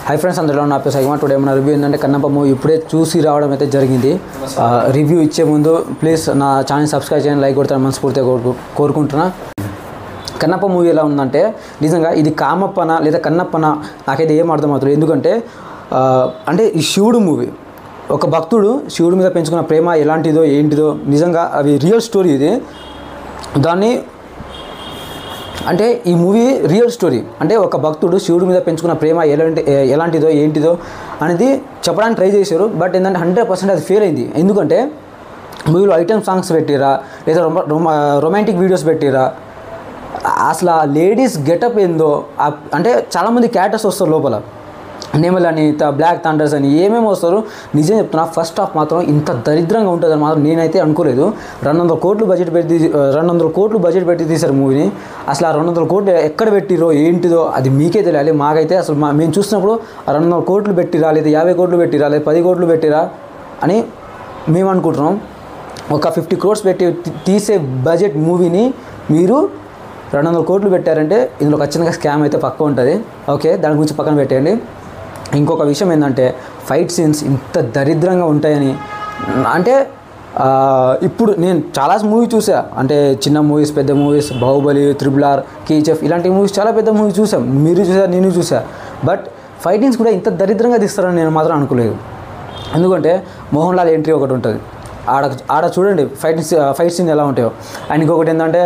Hi friends, అందులో నా పేరు సైమా. టుడే మన రివ్యూ ఏంటంటే కన్నప్ప మూవీ ఇప్పుడే చూసి రావడం అయితే జరిగింది. రివ్యూ ఇచ్చే ముందు ప్లీజ్ నా ఛానల్ సబ్స్క్రైబ్ చేయండి, లైక్ కొడతాను మనస్ఫూర్తిగా కోరుకుంటున్నా. కన్నప్ప మూవీ ఎలా ఉందంటే నిజంగా ఇది కామప్పన లేదా కన్నప్పన నాకైతే ఏం అర్థమవుతుంది. ఎందుకంటే అంటే ఈ శివుడు మూవీ, ఒక భక్తుడు శివుడి మీద పెంచుకున్న ప్రేమ ఎలాంటిదో ఏంటిదో నిజంగా అవి రియల్ స్టోరీ. ఇది దాన్ని అంటే ఈ మూవీ రియల్ స్టోరీ. అంటే ఒక భక్తుడు శివుడి మీద పెంచుకున్న ప్రేమ ఎలాంటిదో ఏంటిదో అనేది చెప్పడానికి ట్రై చేశారు. బట్ ఏంటంటే 100% అది ఫెయిల్ అయింది. ఎందుకంటే మూవీలో ఐటమ్ సాంగ్స్ పెట్టిరా లేదా రొమాంటిక్ వీడియోస్ పెట్టిరా, అసలు ఆ లేడీస్ గెటప్ ఏందో. అంటే చాలామంది క్యారెక్టర్స్ వస్తారు లోపల, నెమల్ అని బ్లాక్ థండర్స్ అని ఏమేమి వస్తారు. నిజం చెప్తున్నా, ఫస్ట్ హాఫ్ మాత్రం ఇంత దరిద్రంగా ఉంటుందని మాత్రం నేనైతే అనుకోలేదు. 200 కోట్లు బడ్జెట్ పెట్టి తీశారు మూవీని. అసలు ఆ 200 కోట్లు ఎక్కడ పెట్టిరో ఏంటిదో అది మీకే తెలియాలి. మాకైతే అసలు మేము చూసినప్పుడు 200 కోట్లు పెట్టిరా లేదా 50 కోట్లు పెట్టిరా లేదా 10 కోట్లు పెట్టిరా అని మేము అనుకుంటున్నాం. ఒక 50 crores పెట్టి తీసే బడ్జెట్ మూవీని మీరు 200 కోట్లు పెట్టారంటే ఇందులో ఖచ్చితంగా స్కామ్ అయితే పక్క ఉంటుంది. ఓకే, దాని గురించి పక్కన పెట్టేయండి. ఇంకొక విషయం ఏంటంటే ఫైట్ సీన్స్ ఇంత దరిద్రంగా ఉంటాయని, అంటే ఇప్పుడు నేను చాలా మూవీ చూసా, అంటే చిన్న మూవీస్, పెద్ద మూవీస్, బాహుబలి, RRR, KGF ఇలాంటి మూవీస్ చాలా పెద్ద మూవీస్ చూసాం. మీరు చూసా, నేను చూసా. బట్ ఫైటింగ్స్ కూడా ఇంత దరిద్రంగా తీస్తారని నేను మాత్రం అనుకోలేదు. ఎందుకంటే మోహన్ లాల్ ఎంట్రీ ఒకటి ఉంటుంది, ఆడ చూడండి ఫైట్ సీన్ ఎలా ఉంటాయో. అండ్ ఇంకొకటి ఏంటంటే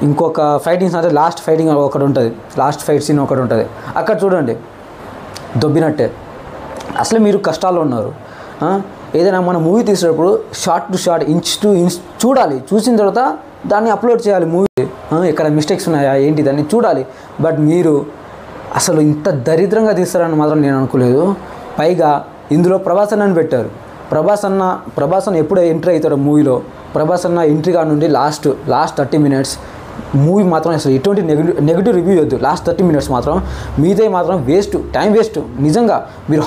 ఇంకొక ఫైటింగ్స్ అంటే లాస్ట్ ఫైట్ సీన్ ఒకటి ఉంటుంది. అక్కడ చూడండి దొబ్బినట్టే. అసలు మీరు కష్టాల్లో ఉన్నారు. ఏదైనా మన మూవీ తీసేటప్పుడు short to short, inch to inch చూడాలి. చూసిన తర్వాత దాన్ని అప్లోడ్ చేయాలి. మూవీ ఎక్కడ మిస్టేక్స్ ఉన్నాయా ఏంటి దాన్ని చూడాలి. బట్ మీరు అసలు ఇంత దరిద్రంగా తీస్తారని మాత్రం నేను అనుకోలేదు. పైగా ఇందులో ప్రభాస్ అన్నని పెట్టారు. ప్రభాస్ అన్న ఎప్పుడు ఎంట్రీ అవుతాడో మూవీలో, ప్రభాస్ అన్న ఎంట్రీ కాడ నుండి లాస్ట్ 30 minutes మూవీ మాత్రం అసలు ఎటువంటి నెగిటివ్ రివ్యూ వద్దు. లాస్ట్ 30 minutes మాత్రం మీదే మాత్రం టైం వేస్ట్. నిజంగా మీరు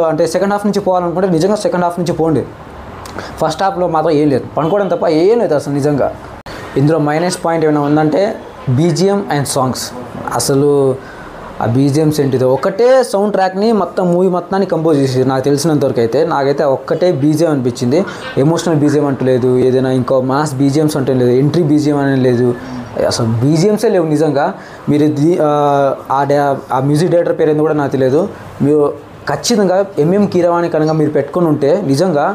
అంటే సెకండ్ హాఫ్ నుంచి పోవాలనుకుంటే నిజంగా సెకండ్ హాఫ్ నుంచి పోండి. ఫస్ట్ హాఫ్లో మాత్రం ఏం లేదు, పనుకోవడం తప్ప ఏం లేదు అసలు నిజంగా. ఇందులో మైనస్ పాయింట్ ఏమైనా ఉందంటే BGM అండ్ సాంగ్స్. అసలు ఆ BGMs ఏంటిదో, ఒకటే సౌండ్ ట్రాక్ని మొత్తం మూవీ మొత్తాన్ని కంపోజ్ చేసి నాకు తెలిసినంతవరకు అయితే నాకైతే ఒక్కటే BGM అనిపించింది. ఎమోషనల్ BGM అంటూ లేదు, ఏదైనా ఇంకో మాస్ BGMs అంటే లేదు, ఎంట్రీ BGM అనేది లేదు, అసలు BGMsే లేవు. నిజంగా మీరు ఆ మ్యూజిక్ డైరెక్టర్ పేరు ఏందో కూడా నాకు తెలియదు. మీరు ఖచ్చితంగా MM కీరవాణి కనుక మీరు పెట్టుకొని ఉంటే నిజంగా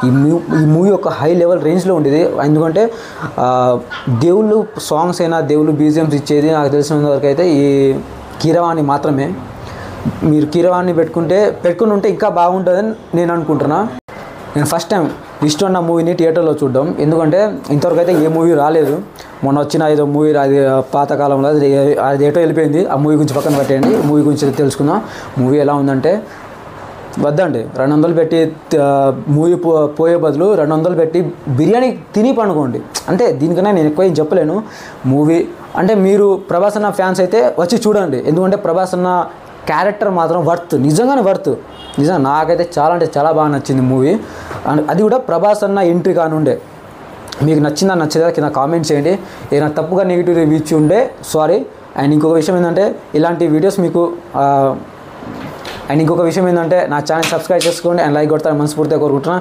ఈ మూవీ ఒక హై లెవెల్ రేంజ్లో ఉండేది. ఎందుకంటే దేవుళ్ళు సాంగ్స్ అయినా దేవుళ్ళు BGMs ఇచ్చేది నాకు తెలిసినంతవరకు అయితే ఈ కీరవాణి మాత్రమే. మీరు కీరవాణి పెట్టుకుని ఉంటే ఇంకా బాగుంటుందని నేను అనుకుంటున్నా. నేను ఫస్ట్ టైం విష్ణు అన్న మూవీని థియేటర్లో చూడడం. ఎందుకంటే ఇంతవరకు అయితే ఏ మూవీ రాలేదు. మొన్న వచ్చిన ఏదో మూవీ, అది పాతకాలంలో అది ఏటో వెళ్ళిపోయింది. ఆ మూవీ గురించి పక్కన పెట్టేయండి, మూవీ గురించి తెలుసుకుందాం. మూవీ ఎలా ఉందంటే వద్దండి, 200 పెట్టి మూవీ పోయే బదులు 200 పెట్టి బిర్యానీ తిని పండుకోండి. అంటే దీనికన్నా నేను ఎక్కువ ఏం చెప్పలేను. మూవీ అంటే మీరు ప్రభాస్ అన్న ఫ్యాన్స్ అయితే వచ్చి చూడండి. ఎందుకంటే ప్రభాస్ అన్న క్యారెక్టర్ మాత్రం నిజంగానే నిజంగా నాకైతే చాలా అంటే చాలా బాగా నచ్చింది మూవీ. అది కూడా ప్రభాస్ అన్న ఎంట్రీ కానుండే. మీకు నచ్చదా కింద కామెంట్ చేయండి. ఏదైనా తప్పుగా నెగిటివ్ రివ్యూ ఇచ్చి ఉండే సారీ. అండ్ ఇంకొక విషయం ఏంటంటే ఇలాంటి వీడియోస్ మీకు నా ఛానల్ సబ్స్క్రైబ్ చేసుకోండి అండ్ లైక్ కొడతాను మనస్ఫూర్తిగా కోరుకుంటున్నాను.